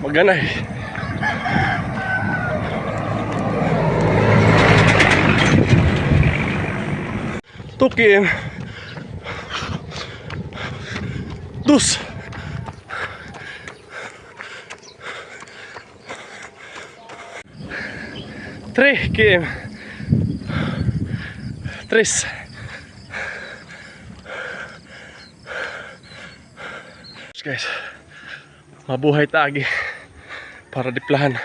Maganay. Tuki. Dus. 3 km. 3. Guys, mabuhay tagi para diplahan.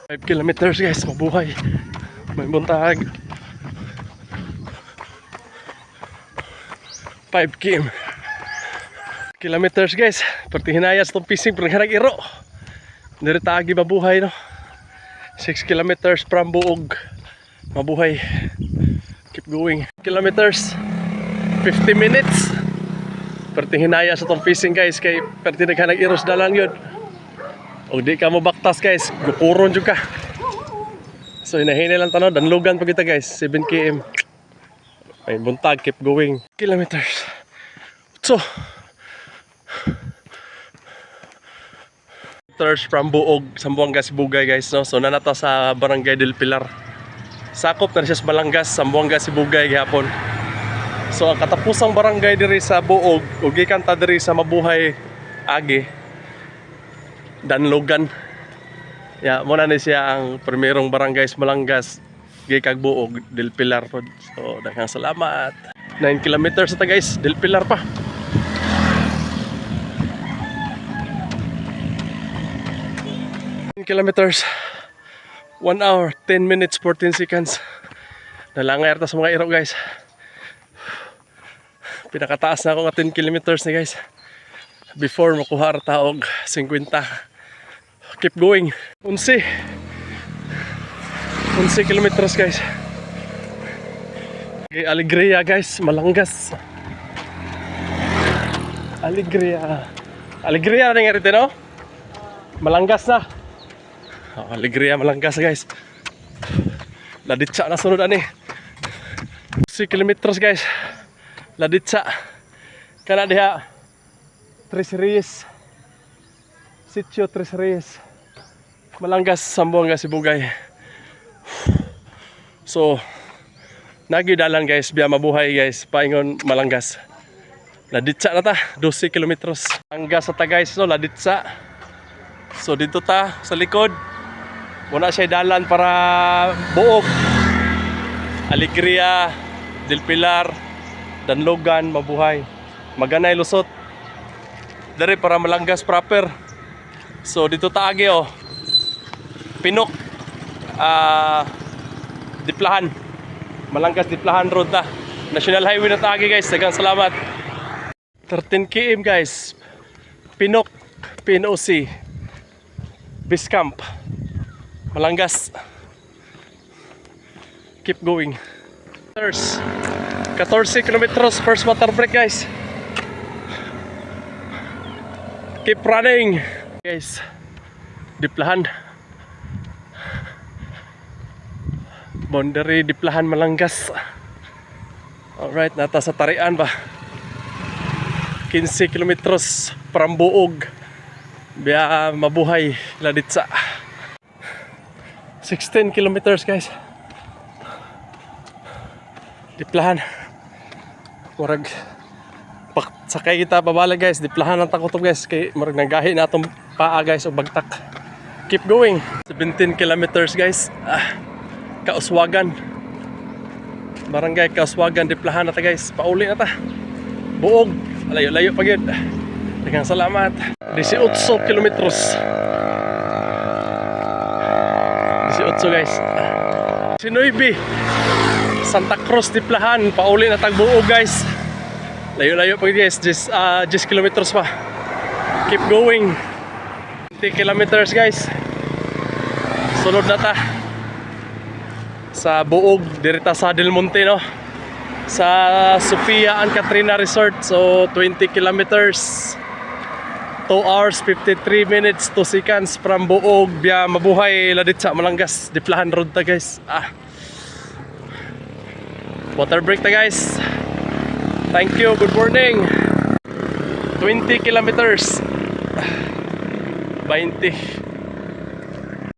Five kilometers guys, mabuhay. May buntag. 5 kilometers guys. Perti hinayas itong pising pero harag iro. Dari tagi mabuhay no. 6 kilometers from Buog. Mabuhay. Keep going. Kilometers. 50 minutes. Perti hinayas itong pising guys. Kay perti naghanag iro sa dalan yun. O di ka mo baktas guys. Gukuron juga. So inahinay lang tanong. Danlugan pa kita guys. 7 km. May buntag, keep going. Kilometers. So kilometers from Buog, Zamboanga, Sibugay guys no. So nanata sa Barangay del Pilar. Sakop na siya sa Balangas, Zamboanga, Sibugay gihapon. So ang katapusang barangay diri sa Buog, ug gikan ta diri sa Mabuhay agi Danlogan. Ya, mo na ni siya ang primerong barangay sa Balangas. Gikag Buog del Pilar pod. So daghang salamat. 9 kilometers ta guys, del Pilar pa. Kilometers, 1 hour 10 minutes 14 seconds. Nalangay ta sa mga iro guys. Pinakataas na ako nga 10 kilometers ni guys. Before makuha ta og 50. Keep going. 11 kilometers guys. Okay, Alegria guys, Malangas. Alegria na nga rito no? Malangas na. Alegria, Malangas guys. Laditsa na sunod ani. 6 kilometers guys. Laditsa. Kana diha Tres Reyes. Sitio Tres Reyes. Malangas, Zamboanga, Sibugay. So nagidalan guys, biya mabuhay guys, paingon Malangas. Laditsa na ta, 12 kilometers. Hangga sa ta guys no, Laditsa. So dito ta sa likod. Muna siya dalan para Buog, Alegria, Del Pilar, Danlogan, Mabuhay, Maganay, Lusot. Dari para Malangas proper. So dito ta agi oh. Pinok Diplahan. Malangas Diplahan road ta. National Highway na ta agi guys. Daghang salamat. 13 km guys. Pinok PNOC Base Camp Malangas. Keep going. 14 kilometers first water break guys. Keep running guys. Diplahan. Boundary Diplahan Malangas. Alright, nata sa tarian ba. 15 kilometers from Buog. Biya Mabuhay, Laditsa. 16 kilometers guys. Diplahan. Murag sakay kita babala guys. Diplahan ang takotob guys. Kay murag nagahi na itong paa guys o bagtak. Keep going. 17 kilometers guys. Kauswagan. Barangay Kauswagan, Diplahan na ta guys. Pauli na ta. Buog. Layo-layo pa gyud. Daghang salamat. 18 kilometers. 18 guys. 19. Santa Cruz, Diplahan. Pauli na tag Buog guys. Layo-layo pa guys. 10 kilometers pa. Keep going. 20 kilometers guys. Sunod na ta sa Buog, dirita sa Del Monte no. sa Sofia and Katrina Resort. So 20 kilometers, 2 hours 53 minutes 2 seconds from Buog biya mabuhay ladit sa Malanggas. Diplahan road ta guys. Water break ta guys. Thank you, good morning. 20 kilometers 20